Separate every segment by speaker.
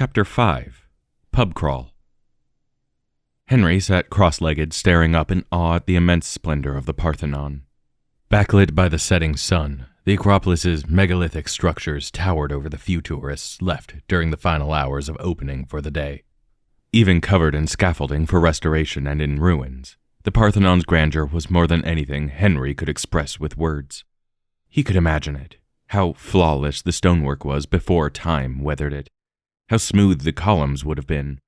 Speaker 1: Chapter 5. Pub Crawl. Henry sat cross-legged, staring up in awe at the immense splendor of the Parthenon. Backlit by the setting sun, the Acropolis's megalithic structures towered over the few tourists left during the final hours of opening for the day. Even covered in scaffolding for restoration and in ruins, the Parthenon's grandeur was more than anything Henry could express with words. He could imagine it, how flawless the stonework was before time weathered it, how smooth the columns would have been,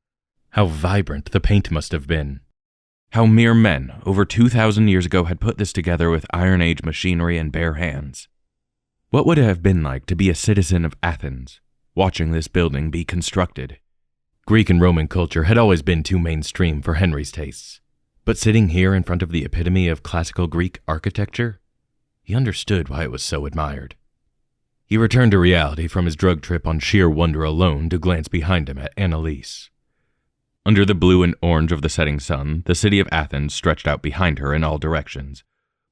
Speaker 1: how vibrant the paint must have been, how mere men over 2,000 years ago had put this together with Iron Age machinery and bare hands. What would it have been like to be a citizen of Athens, watching this building be constructed? Greek and Roman culture had always been too mainstream for Henry's tastes, but sitting here in front of the epitome of classical Greek architecture, he understood why it was so admired. He returned to reality from his drug trip on sheer wonder alone to glance behind him at Annalise. Under the blue and orange of the setting sun, the city of Athens stretched out behind her in all directions.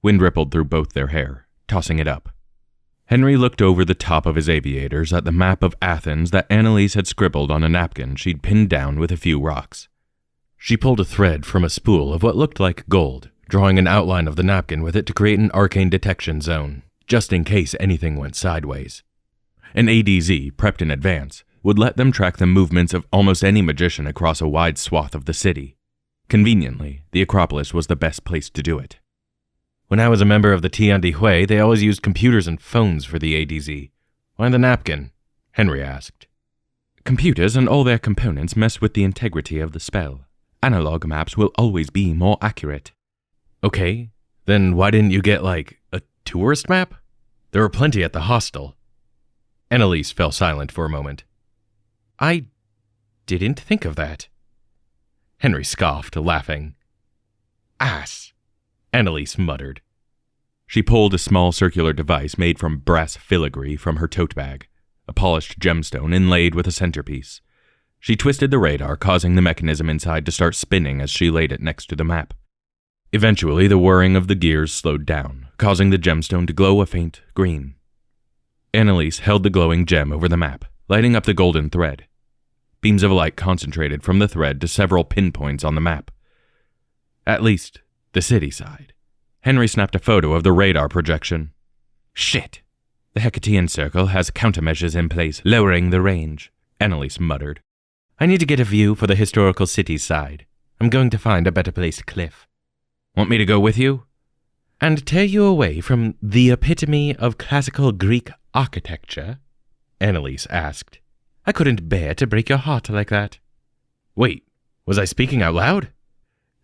Speaker 1: Wind rippled through both their hair, tossing it up. Henry looked over the top of his aviators at the map of Athens that Annalise had scribbled on a napkin she'd pinned down with a few rocks. She pulled a thread from a spool of what looked like gold, drawing an outline of the napkin with it to create an arcane detection zone, just in case anything went sideways. An ADZ, prepped in advance, would let them track the movements of almost any magician across a wide swath of the city. Conveniently, the Acropolis was the best place to do it. When I was a member of the Tiandihui, they always used computers and phones for the ADZ. Why the napkin? Henry asked. Computers and all their components mess with the integrity of the spell. Analog maps will always be more accurate. Okay, then why didn't you get, a tourist map? There were plenty at the hostel. Annalise fell silent for a moment. I didn't think of that. Henry scoffed, laughing. Ass, Annalise muttered. She pulled a small circular device made from brass filigree from her tote bag, a polished gemstone inlaid with a centerpiece. She twisted the radar, causing the mechanism inside to start spinning as she laid it next to the map. Eventually, the whirring of the gears slowed down, causing the gemstone to glow a faint green. Annalise held the glowing gem over the map, lighting up the golden thread. Beams of light concentrated from the thread to several pinpoints on the map. At least, the city side. Henry snapped a photo of the radar projection. Shit! The Hecatian Circle has countermeasures in place, lowering the range, Annalise muttered. I need to get a view for the historical city side. I'm going to find a better placed cliff. Want me to go with you? And tear you away from the epitome of classical Greek architecture? Annalise asked. I couldn't bear to break your heart like that. Wait, was I speaking out loud?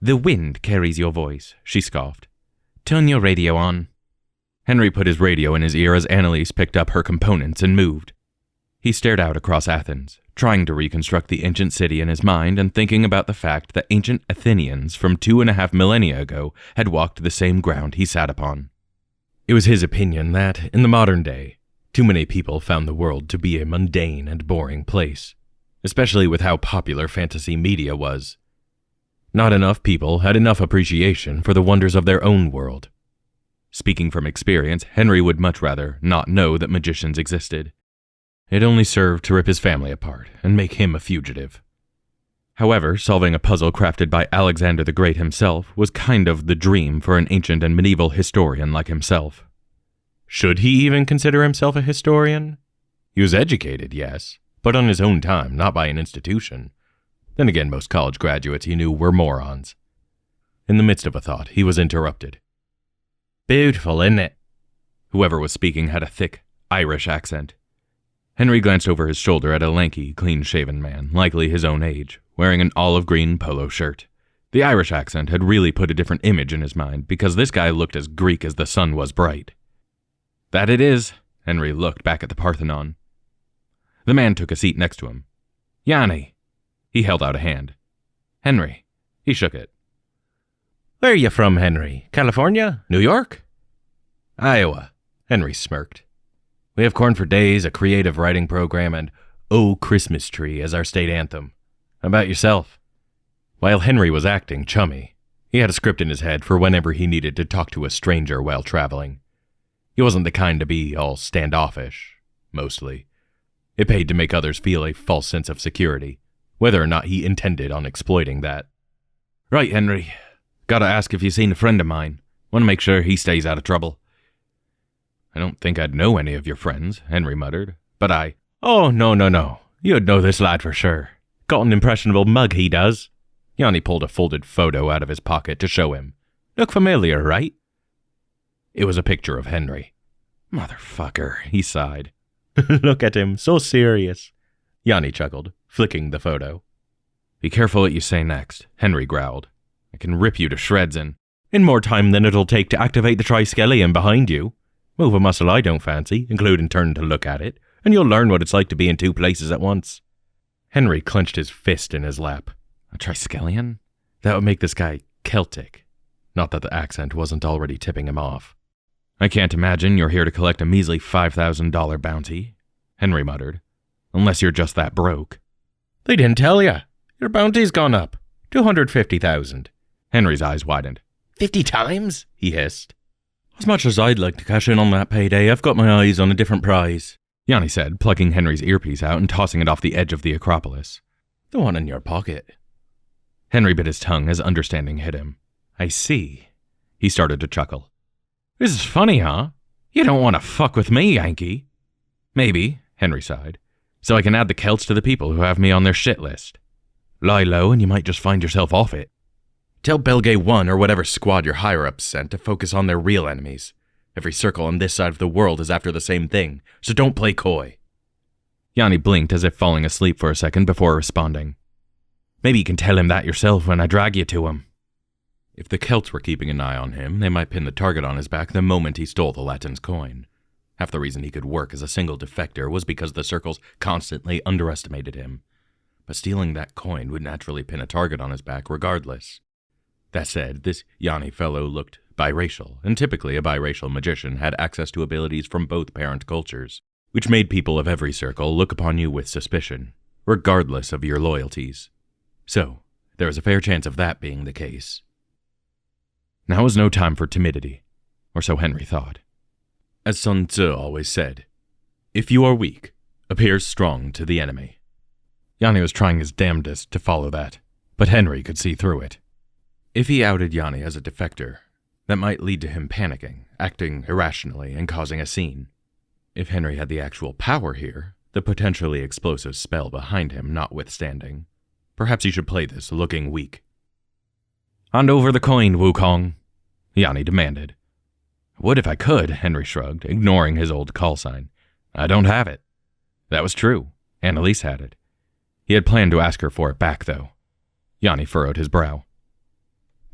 Speaker 1: The wind carries your voice, she scoffed. Turn your radio on. Henry put his radio in his ear as Annalise picked up her components and moved. He stared out across Athens, trying to reconstruct the ancient city in his mind and thinking about the fact that ancient Athenians from 2.5 millennia ago had walked the same ground he sat upon. It was his opinion that, in the modern day, too many people found the world to be a mundane and boring place, especially with how popular fantasy media was. Not enough people had enough appreciation for the wonders of their own world. Speaking from experience, Henry would much rather not know that magicians existed. It only served to rip his family apart and make him a fugitive. However, solving a puzzle crafted by Alexander the Great himself was kind of the dream for an ancient and medieval historian like himself. Should he even consider himself a historian? He was educated, yes, but on his own time, not by an institution. Then again, most college graduates he knew were morons. In the midst of a thought, he was interrupted. Beautiful, isn't it? Whoever was speaking had a thick, Irish accent. Henry glanced over his shoulder at a lanky, clean-shaven man, likely his own age, wearing an olive-green polo shirt. The Irish accent had really put a different image in his mind, because this guy looked as Greek as the sun was bright. That it is, Henry looked back at the Parthenon. The man took a seat next to him. Yanni. He held out a hand. Henry. He shook it. Where are you from, Henry? California? New York? Iowa. Henry smirked. We have Corn for Days, a creative writing program, and Oh Christmas Tree as our state anthem. How about yourself? While Henry was acting chummy, he had a script in his head for whenever he needed to talk to a stranger while traveling. He wasn't the kind to be all standoffish, mostly. It paid to make others feel a false sense of security, whether or not he intended on exploiting that. Right, Henry. Gotta ask if you've seen a friend of mine. Want to make sure he stays out of trouble. I don't think I'd know any of your friends, Henry muttered, but Oh, no. You'd know this lad for sure. Got an impressionable mug, he does. Yanni pulled a folded photo out of his pocket to show him. Look familiar, right? It was a picture of Henry. Motherfucker, he sighed. Look at him, so serious. Yanni chuckled, flicking the photo. Be careful what you say next, Henry growled. I can rip you to shreds in more time than it'll take to activate the triskelion behind you. Move a muscle I don't fancy, including turning to look at it, and you'll learn what it's like to be in two places at once. Henry clenched his fist in his lap. A triskelion? That would make this guy Celtic. Not that the accent wasn't already tipping him off. I can't imagine you're here to collect a measly $5,000 bounty, Henry muttered. Unless you're just that broke. They didn't tell ya. Your bounty's gone up. 250,000. Henry's eyes widened. 50 times? He hissed. As much as I'd like to cash in on that payday, I've got my eyes on a different prize, Yanni said, plucking Henry's earpiece out and tossing it off the edge of the Acropolis. The one in your pocket. Henry bit his tongue as understanding hit him. I see. He started to chuckle. This is funny, huh? You don't want to fuck with me, Yankee. Maybe, Henry sighed, so I can add the Celts to the people who have me on their shit list. Lie low and you might just find yourself off it. Tell Belgay 1 or whatever squad your higher-ups sent to focus on their real enemies. Every circle on this side of the world is after the same thing, so don't play coy. Yanni blinked as if falling asleep for a second before responding. Maybe you can tell him that yourself when I drag you to him. If the Celts were keeping an eye on him, they might pin the target on his back the moment he stole the Latin's coin. Half the reason he could work as a single defector was because the circles constantly underestimated him. But stealing that coin would naturally pin a target on his back regardless. That said, this Yanni fellow looked biracial, and typically a biracial magician had access to abilities from both parent cultures, which made people of every circle look upon you with suspicion, regardless of your loyalties. So, there was a fair chance of that being the case. Now was no time for timidity, or so Henry thought. As Sun Tzu always said, if you are weak, appear strong to the enemy. Yanni was trying his damnedest to follow that, but Henry could see through it. If he outed Yanni as a defector, that might lead to him panicking, acting irrationally, and causing a scene. If Henry had the actual power here, the potentially explosive spell behind him notwithstanding, perhaps he should play this looking weak. Hand over the coin, Wukong, Yanni demanded. Would if I could, Henry shrugged, ignoring his old call sign. I don't have it. That was true. Annalise had it. He had planned to ask her for it back, though. Yanni furrowed his brow.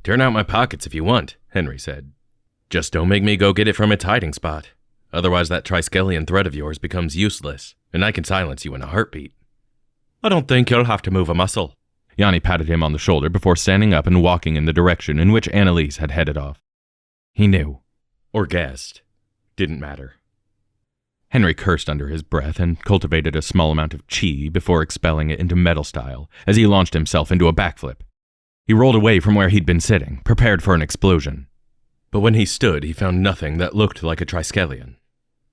Speaker 1: Turn out my pockets if you want, Henry said. Just don't make me go get it from its hiding spot. Otherwise that triskelion thread of yours becomes useless, and I can silence you in a heartbeat. I don't think you'll have to move a muscle. Yanni patted him on the shoulder before standing up and walking in the direction in which Annalise had headed off. He knew. Or guessed. Didn't matter. Henry cursed under his breath and cultivated a small amount of chi before expelling it into metal style as he launched himself into a backflip. He rolled away from where he'd been sitting, prepared for an explosion. But when he stood, he found nothing that looked like a triskelion.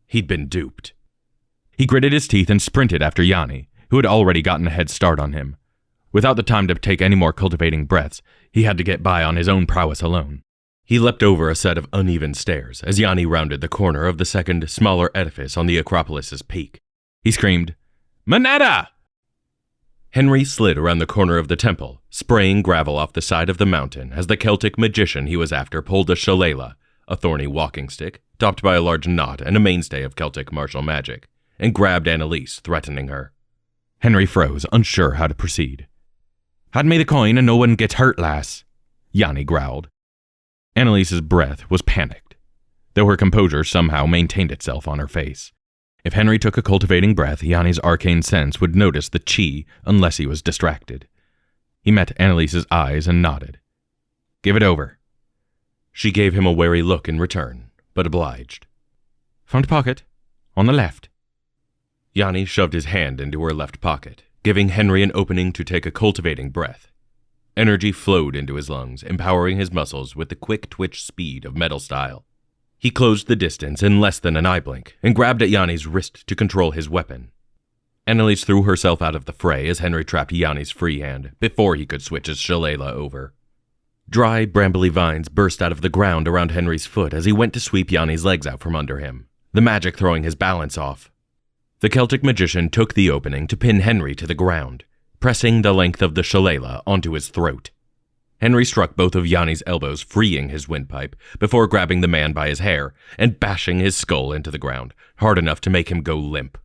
Speaker 1: He'd been duped. He gritted his teeth and sprinted after Yanni, who had already gotten a head start on him. Without the time to take any more cultivating breaths, he had to get by on his own prowess alone. He leapt over a set of uneven stairs as Yanni rounded the corner of the second, smaller edifice on the Acropolis's peak. He screamed, Moneta! Henry slid around the corner of the temple, spraying gravel off the side of the mountain as the Celtic magician he was after pulled a shillelagh, a thorny walking stick, topped by a large knot and a mainstay of Celtic martial magic, and grabbed Annalise, threatening her. Henry froze, unsure how to proceed. Hand me the coin and no one gets hurt, lass, Yanni growled. Annalise's breath was panicked, though her composure somehow maintained itself on her face. If Henry took a cultivating breath, Yanni's arcane sense would notice the chi unless he was distracted. He met Annalise's eyes and nodded. Give it over. She gave him a wary look in return, but obliged. Front pocket, on the left. Yanni shoved his hand into her left pocket, giving Henry an opening to take a cultivating breath. Energy flowed into his lungs, empowering his muscles with the quick twitch speed of metal style. He closed the distance in less than an eye blink and grabbed at Yanni's wrist to control his weapon. Annalise threw herself out of the fray as Henry trapped Yanni's free hand before he could switch his shillelagh over. Dry, brambly vines burst out of the ground around Henry's foot as he went to sweep Yanni's legs out from under him, the magic throwing his balance off. The Celtic magician took the opening to pin Henry to the ground, pressing the length of the shillelagh onto his throat. Henry struck both of Yanni's elbows, freeing his windpipe, before grabbing the man by his hair and bashing his skull into the ground, hard enough to make him go limp.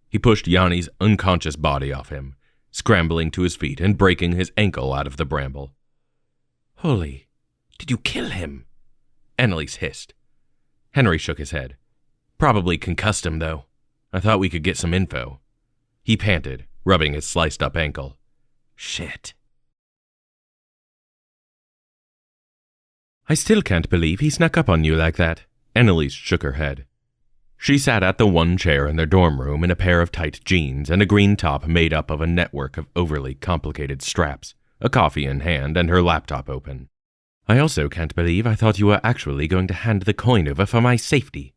Speaker 1: He pushed Yanni's unconscious body off him, scrambling to his feet and breaking his ankle out of the bramble. "Holy, did you kill him?" Annalise hissed. Henry shook his head. "Probably concussed him, though. I thought we could get some info." He panted, rubbing his sliced-up ankle. "Shit." "I still can't believe he snuck up on you like that." Annalise shook her head. She sat at the one chair in their dorm room in a pair of tight jeans and a green top made up of a network of overly complicated straps, a coffee in hand and her laptop open. "I also can't believe I thought you were actually going to hand the coin over for my safety.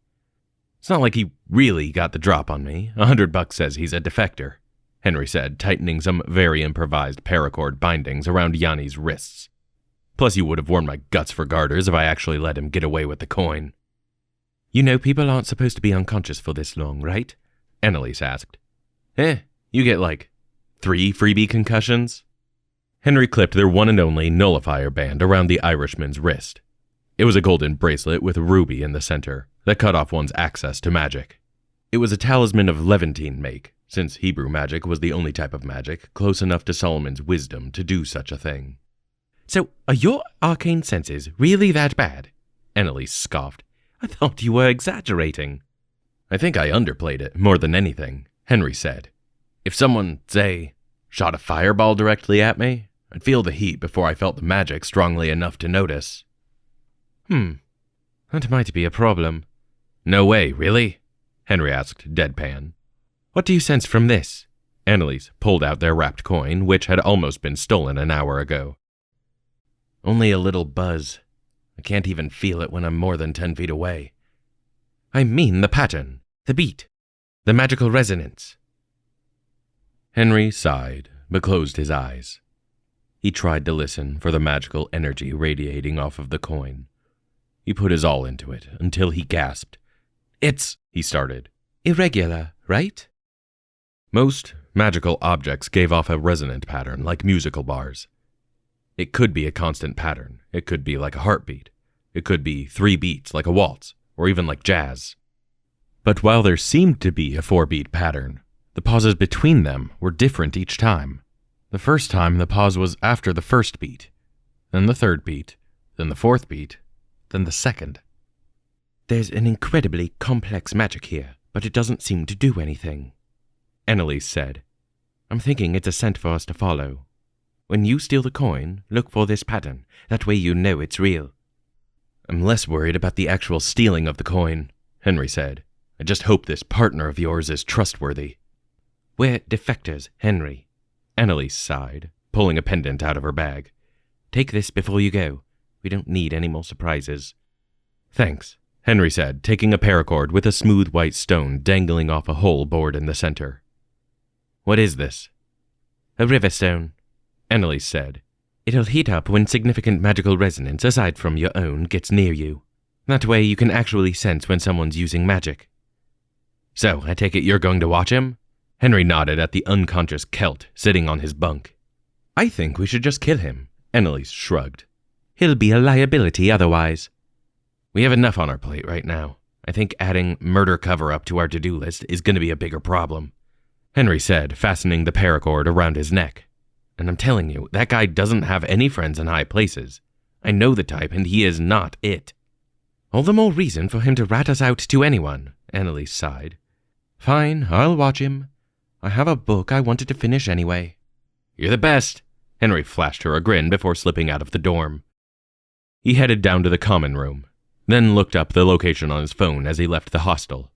Speaker 1: It's not like he really got the drop on me. $100 says he's a defector," Henry said, tightening some very improvised paracord bindings around Yanni's wrists. "Plus, you would have worn my guts for garters if I actually let him get away with the coin." "You know people aren't supposed to be unconscious for this long, right?" Annalise asked. You get like 3 freebie concussions?" Henry clipped their one and only nullifier band around the Irishman's wrist. It was a golden bracelet with a ruby in the center that cut off one's access to magic. It was a talisman of Levantine make, since Hebrew magic was the only type of magic close enough to Solomon's wisdom to do such a thing. "So, are your arcane senses really that bad?" Annalise scoffed. "I thought you were exaggerating." "I think I underplayed it more than anything," Henry said. "If someone, say, shot a fireball directly at me, I'd feel the heat before I felt the magic strongly enough to notice." That might be a problem." "No way, really?" Henry asked, deadpan. "What do you sense from this?" Annalise pulled out their wrapped coin, which had almost been stolen an hour ago. "Only a little buzz. I can't even feel it when I'm more than 10 feet away." "I mean the pattern, the beat, the magical resonance." Henry sighed, but closed his eyes. He tried to listen for the magical energy radiating off of the coin. He put his all into it until he gasped. "It's," he started, "irregular, right?" Most magical objects gave off a resonant pattern like musical bars. It could be a constant pattern. It could be like a heartbeat. It could be 3 beats like a waltz, or even like jazz. But while there seemed to be a 4-beat pattern, the pauses between them were different each time. The first time the pause was after the first beat, then the 3rd beat, then the 4th beat, then the 2nd. "There's an incredibly complex magic here, but it doesn't seem to do anything," Annalise said. "I'm thinking it's a scent for us to follow. When you steal the coin, look for this pattern. That way you know it's real." "I'm less worried about the actual stealing of the coin," Henry said. "I just hope this partner of yours is trustworthy." "We're defectors, Henry," Annalise sighed, pulling a pendant out of her bag. "Take this before you go. We don't need any more surprises." "Thanks," Henry said, taking a paracord with a smooth white stone dangling off a hole bored in the center. "What is this?" "A river stone," Annalise said. "It'll heat up when significant magical resonance, aside from your own, gets near you. That way you can actually sense when someone's using magic." "So, I take it you're going to watch him?" Henry nodded at the unconscious Celt sitting on his bunk. "I think we should just kill him," Annalise shrugged. "He'll be a liability otherwise." "We have enough on our plate right now. I think adding murder cover-up to our to-do list is going to be a bigger problem," Henry said, fastening the paracord around his neck. "And I'm telling you, that guy doesn't have any friends in high places. I know the type, and he is not it." "All the more reason for him to rat us out to anyone," Annalise sighed. "Fine, I'll watch him. I have a book I wanted to finish anyway." "You're the best," Henry flashed her a grin before slipping out of the dorm. He headed down to the common room, then looked up the location on his phone as he left the hostel.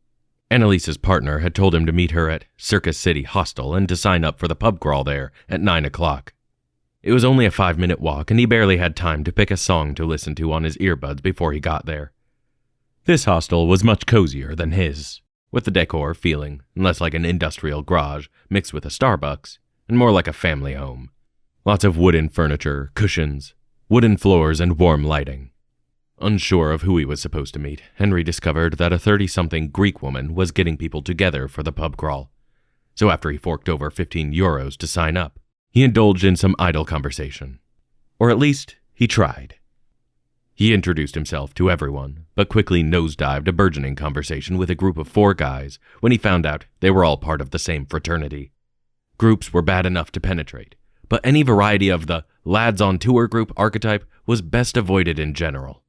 Speaker 1: Annalise's partner had told him to meet her at Circus City Hostel and to sign up for the pub crawl there at 9 o'clock. It was only a 5-minute walk, and he barely had time to pick a song to listen to on his earbuds before he got there. This hostel was much cozier than his. with the decor feeling less like an industrial garage mixed with a Starbucks and more like a family home. Lots of wooden furniture, cushions, wooden floors, and warm lighting. Unsure of who he was supposed to meet, Henry discovered that a 30-something Greek woman was getting people together for the pub crawl. So after he forked over €15 to sign up, he indulged in some idle conversation. Or at least, he tried. He introduced himself to everyone, but quickly nosedived a burgeoning conversation with a group of 4 guys when he found out they were all part of the same fraternity. Groups were bad enough to penetrate, but any variety of the lads on tour group archetype was best avoided in general.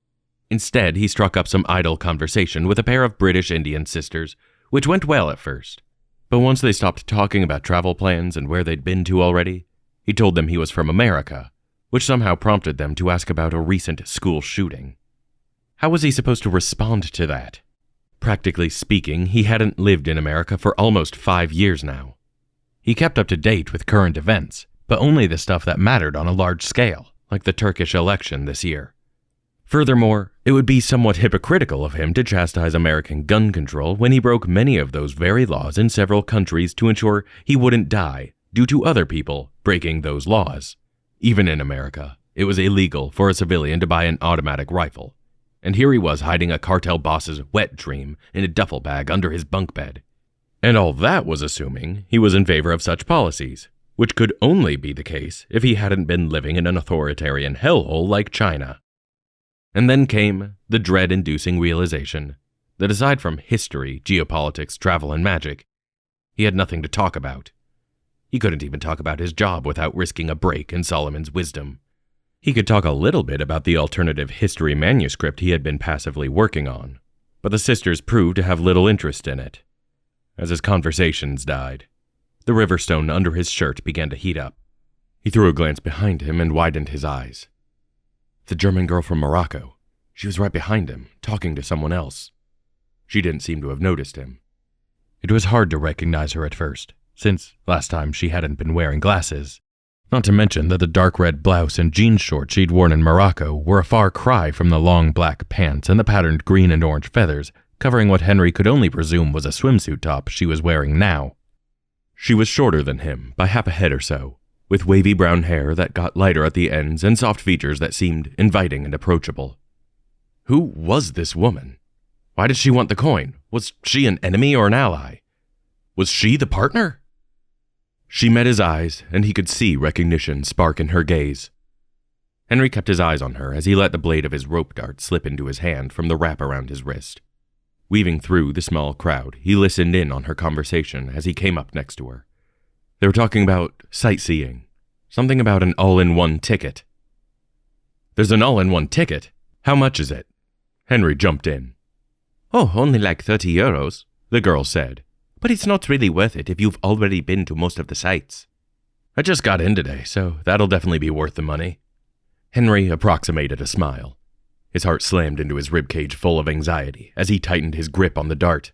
Speaker 1: Instead, he struck up some idle conversation with a pair of British Indian sisters, which went well at first. But once they stopped talking about travel plans and where they'd been to already, he told them he was from America, which somehow prompted them to ask about a recent school shooting. How was he supposed to respond to that? Practically speaking, he hadn't lived in America for almost 5 years now. He kept up to date with current events, but only the stuff that mattered on a large scale, like the Turkish election this year. Furthermore, it would be somewhat hypocritical of him to chastise American gun control when he broke many of those very laws in several countries to ensure he wouldn't die due to other people breaking those laws. Even in America, it was illegal for a civilian to buy an automatic rifle, and here he was hiding a cartel boss's wet dream in a duffel bag under his bunk bed. And all that was assuming he was in favor of such policies, which could only be the case if he hadn't been living in an authoritarian hellhole like China. And then came the dread-inducing realization that aside from history, geopolitics, travel, and magic, he had nothing to talk about. He couldn't even talk about his job without risking a break in Solomon's wisdom. He could talk a little bit about the alternative history manuscript he had been passively working on, but the sisters proved to have little interest in it. As his conversations died, the riverstone under his shirt began to heat up. He threw a glance behind him and widened his eyes. The German girl from Morocco. She was right behind him, talking to someone else. She didn't seem to have noticed him. It was hard to recognize her at first, since last time she hadn't been wearing glasses. Not to mention that the dark red blouse and jean shorts she'd worn in Morocco were a far cry from the long black pants and the patterned green and orange feathers covering what Henry could only presume was a swimsuit top she was wearing now. She was shorter than him by half a head or so, with wavy brown hair that got lighter at the ends and soft features that seemed inviting and approachable. Who was this woman? Why did she want the coin? Was she an enemy or an ally? Was she the partner? She met his eyes, and he could see recognition spark in her gaze. Henry kept his eyes on her as he let the blade of his rope dart slip into his hand from the wrap around his wrist. Weaving through the small crowd, he listened in on her conversation as he came up next to her. They were talking about sightseeing, something about an all-in-one ticket. There's an all-in-one ticket? How much is it? Henry jumped in. Oh, only like €30, the girl said. But it's not really worth it if you've already been to most of the sites. I just got in today, so that'll definitely be worth the money. Henry approximated a smile. His heart slammed into his ribcage full of anxiety as he tightened his grip on the dart.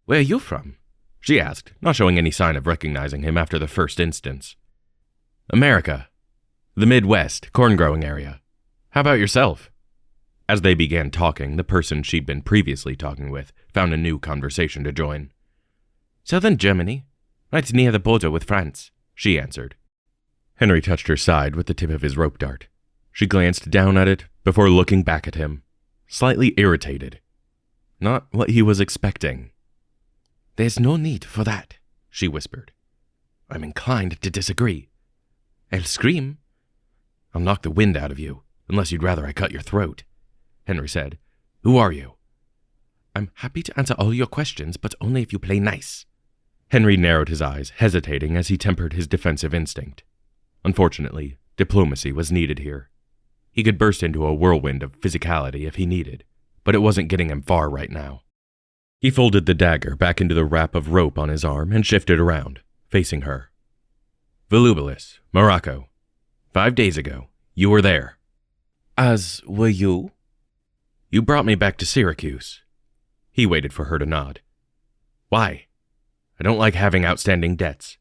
Speaker 1: Where are you from? She asked, not showing any sign of recognizing him after the first instance. America. The Midwest, corn-growing area. How about yourself? As they began talking, the person she'd been previously talking with found a new conversation to join. Southern Germany, right near the border with France, she answered. Henry touched her side with the tip of his rope dart. She glanced down at it before looking back at him, slightly irritated. Not what he was expecting. There's no need for that, she whispered. I'm inclined to disagree. I'll scream. I'll knock the wind out of you, unless you'd rather I cut your throat, Henry said. Who are you? I'm happy to answer all your questions, but only if you play nice. Henry narrowed his eyes, hesitating as he tempered his defensive instinct. Unfortunately, diplomacy was needed here. He could burst into a whirlwind of physicality if he needed, but it wasn't getting him far right now. He folded the dagger back into the wrap of rope on his arm and shifted around, facing her. Volubilis, Morocco. 5 days ago, you were there. As were you? You brought me back to Syracuse. He waited for her to nod. Why? I don't like having outstanding debts.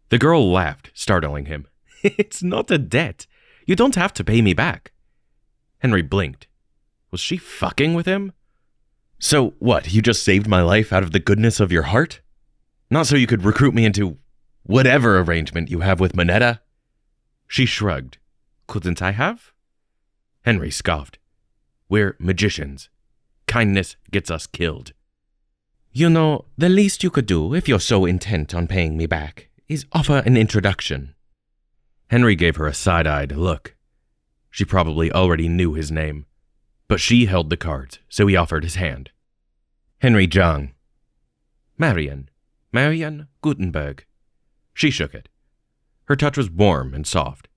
Speaker 1: The girl laughed, startling him. It's not a debt. You don't have to pay me back. Henry blinked. Was she fucking with him? So what, you just saved my life out of the goodness of your heart? Not so you could recruit me into whatever arrangement you have with Moneta? She shrugged. Couldn't I have? Henry scoffed. We're magicians. Kindness gets us killed. You know, the least you could do, if you're so intent on paying me back, is offer an introduction. Henry gave her a side-eyed look. She probably already knew his name, but she held the cards, so he offered his hand. Henry Zhang. Marian Gutenberg. She shook it. Her touch was warm and soft,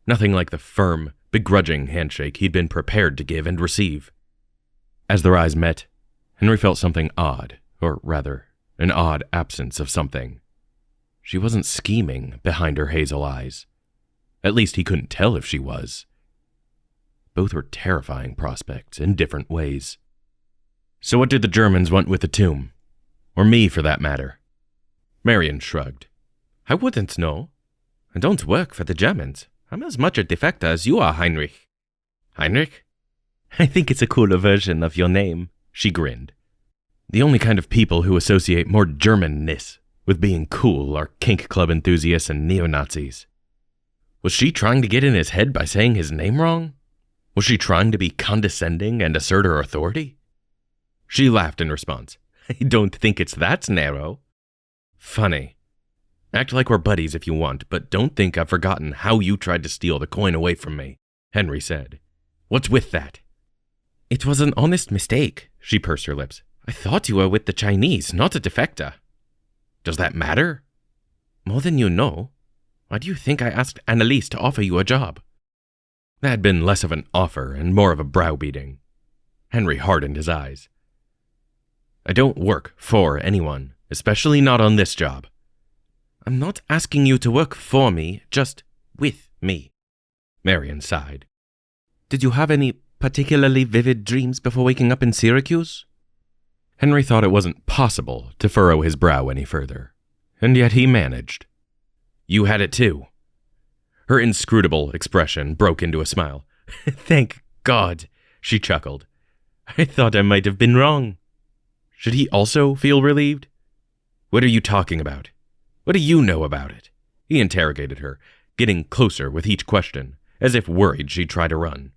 Speaker 1: nothing like the firm, begrudging handshake he'd been prepared to give and receive. As their eyes met, Henry felt something odd, or rather, an odd absence of something. She wasn't scheming behind her hazel eyes. At least he couldn't tell if she was. Both were terrifying prospects in different ways. So what did the Germans want with the tomb? Or me, for that matter? Marian shrugged. I wouldn't know. I don't work for the Germans. I'm as much a defector as you are, Heinrich. Heinrich? I think it's a cooler version of your name, she grinned. The only kind of people who associate more Germanness with being cool are kink club enthusiasts and neo-Nazis. Was she trying to get in his head by saying his name wrong? Was she trying to be condescending and assert her authority? She laughed in response. I don't think it's that narrow. Funny. Act like we're buddies if you want, but don't think I've forgotten how you tried to steal the coin away from me, Henry said. What's with that? It was an honest mistake, she pursed her lips. I thought you were with the Chinese, not a defector. Does that matter? More than you know. Why do you think I asked Annalise to offer you a job? That had been less of an offer and more of a browbeating. Henry hardened his eyes. I don't work for anyone, especially not on this job. I'm not asking you to work for me, just with me. Marian sighed. Did you have any particularly vivid dreams before waking up in Syracuse? Henry thought it wasn't possible to furrow his brow any further, and yet he managed. You had it too. Her inscrutable expression broke into a smile. Thank God, she chuckled. I thought I might have been wrong. Should he also feel relieved? What are you talking about? What do you know about it? He interrogated her, getting closer with each question, as if worried she'd try to run.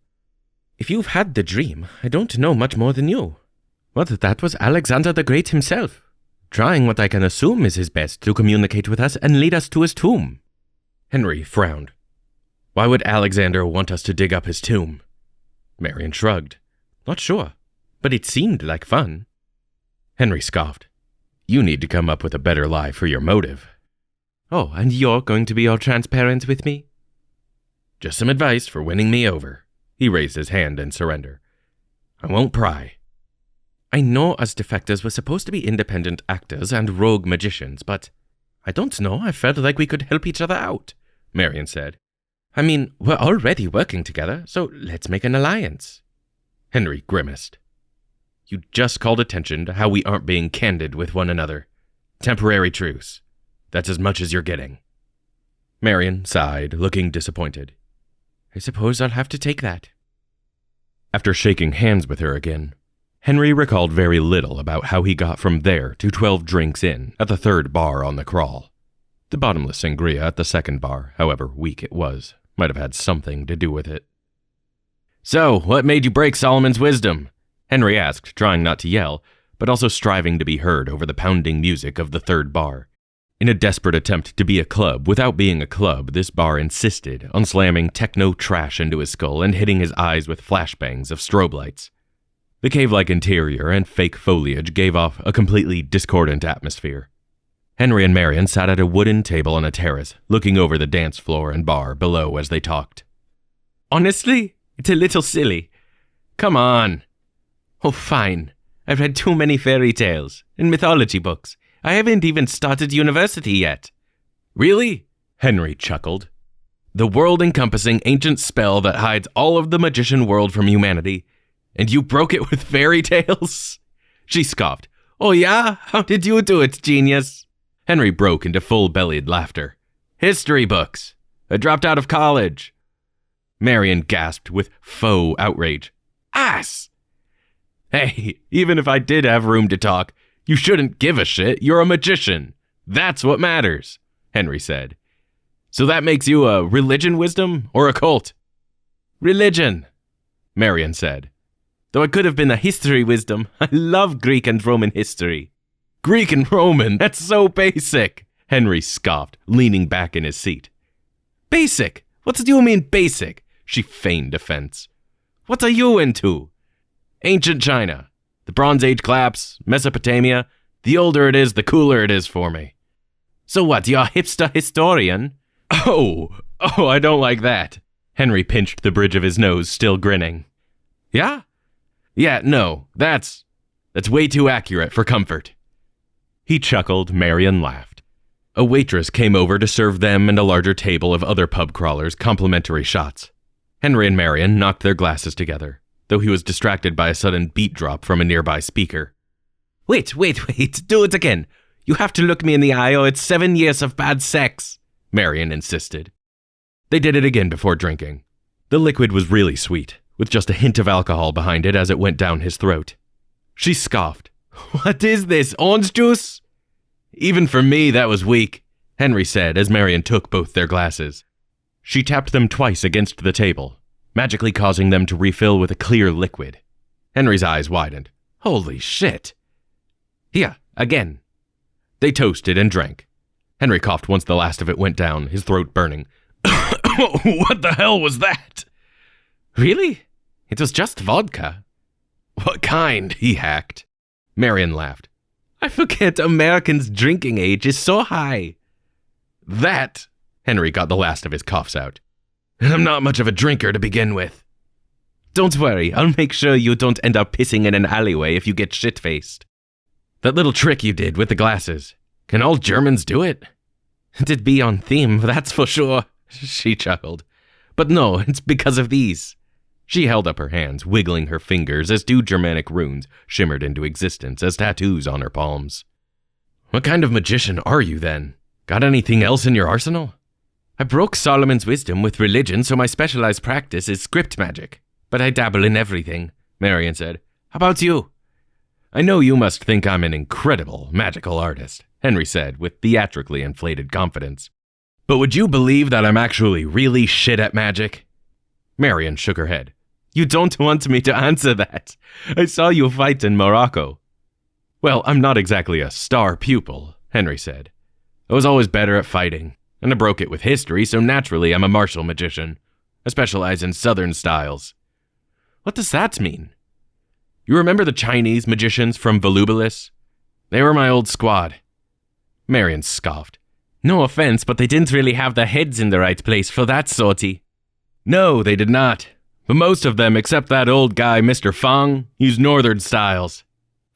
Speaker 1: If you've had the dream, I don't know much more than you. But that was Alexander the Great himself, trying what I can assume is his best to communicate with us and lead us to his tomb. Henry frowned. Why would Alexander want us to dig up his tomb? Marian shrugged. Not sure, but it seemed like fun. Henry scoffed. You need to come up with a better lie for your motive. Oh, and you're going to be all transparent with me? Just some advice for winning me over. He raised his hand in surrender. I won't pry. I know us defectors were supposed to be independent actors and rogue magicians, but I don't know, I felt like we could help each other out, Marian said. I mean, we're already working together, so let's make an alliance. Henry grimaced. You just called attention to how we aren't being candid with one another. Temporary truce. That's as much as you're getting. Marian sighed, looking disappointed. I suppose I'll have to take that. After shaking hands with her again, Henry recalled very little about how he got from there to 12 drinks in at the third bar on the crawl. The bottomless sangria at the second bar, however weak it was, might have had something to do with it. So, what made you break Solomon's wisdom? Henry asked, trying not to yell, but also striving to be heard over the pounding music of the third bar. In a desperate attempt to be a club without being a club, this bar insisted on slamming techno trash into his skull and hitting his eyes with flashbangs of strobe lights. The cave-like interior and fake foliage gave off a completely discordant atmosphere. Henry and Marian sat at a wooden table on a terrace, looking over the dance floor and bar below as they talked. Honestly, it's a little silly. Come on. Oh, fine. I've read too many fairy tales and mythology books. I haven't even started university yet. Really? Henry chuckled. The world-encompassing ancient spell that hides all of the magician world from humanity, and you broke it with fairy tales? She scoffed. Oh yeah? How did you do it, genius? Henry broke into full-bellied laughter. History books. I dropped out of college. Marian gasped with faux outrage. Ass! Hey, even if I did have room to talk, you shouldn't give a shit. You're a magician. That's what matters, Henry said. So that makes you a religion wisdom or a cult? Religion, Marion said. Though it could have been a history wisdom. I love Greek and Roman history. Greek and Roman, that's so basic, Henry scoffed, leaning back in his seat. Basic? What do you mean basic? She feigned offense. What are you into? Ancient China, the Bronze Age collapse, Mesopotamia. The older it is, the cooler it is for me. So what, you're a hipster historian? Oh, I don't like that. Henry pinched the bridge of his nose, still grinning. Yeah? Yeah, no, that's way too accurate for comfort. He chuckled. Marion laughed. A waitress came over to serve them and a larger table of other pub crawlers complimentary shots. Henry and Marion knocked their glasses together, though he was distracted by a sudden beat drop from a nearby speaker. Wait, do it again. You have to look me in the eye or it's 7 years of bad sex, Marion insisted. They did it again before drinking. The liquid was really sweet, with just a hint of alcohol behind it as it went down his throat. She scoffed. What is this, orange juice? Even for me, that was weak, Henry said as Marion took both their glasses. She tapped them twice against the table, magically causing them to refill with a clear liquid. Henry's eyes widened. Holy shit. Here, again. They toasted and drank. Henry coughed once the last of it went down, his throat burning. What the hell was that? Really? It was just vodka. What kind? He hacked. Marion laughed. I forget Americans' drinking age is so high. That, Henry got the last of his coughs out. And I'm not much of a drinker to begin with. Don't worry, I'll make sure you don't end up pissing in an alleyway if you get shit-faced. That little trick you did with the glasses. Can all Germans do it? It'd be on theme, that's for sure, she chuckled. But no, it's because of these. She held up her hands, wiggling her fingers as 2 Germanic runes shimmered into existence as tattoos on her palms. What kind of magician are you, then? Got anything else in your arsenal? I broke Solomon's wisdom with religion, so my specialized practice is script magic. But I dabble in everything, Marion said. How about you? I know you must think I'm an incredible magical artist, Henry said with theatrically inflated confidence. But would you believe that I'm actually really shit at magic? Marion shook her head. You don't want me to answer that. I saw you fight in Morocco. Well, I'm not exactly a star pupil, Henry said. I was always better at fighting, and I broke it with history, so naturally I'm a martial magician. I specialize in southern styles. What does that mean? You remember the Chinese magicians from Volubilis? They were my old squad. Marion scoffed. No offense, but they didn't really have their heads in the right place for that sortie. No, they did not. But most of them, except that old guy, Mr. Fong, used northern styles.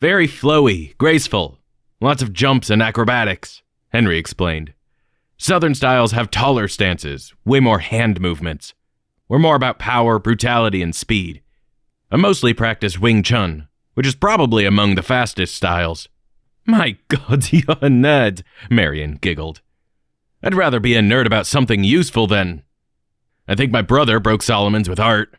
Speaker 1: Very flowy, graceful. Lots of jumps and acrobatics, Henry explained. Southern styles have taller stances, way more hand movements. We're more about power, brutality, and speed. I mostly practice Wing Chun, which is probably among the fastest styles. My God, you're a nerd, Marion giggled. I'd rather be a nerd about something useful than... I think my brother broke Solomon's with art.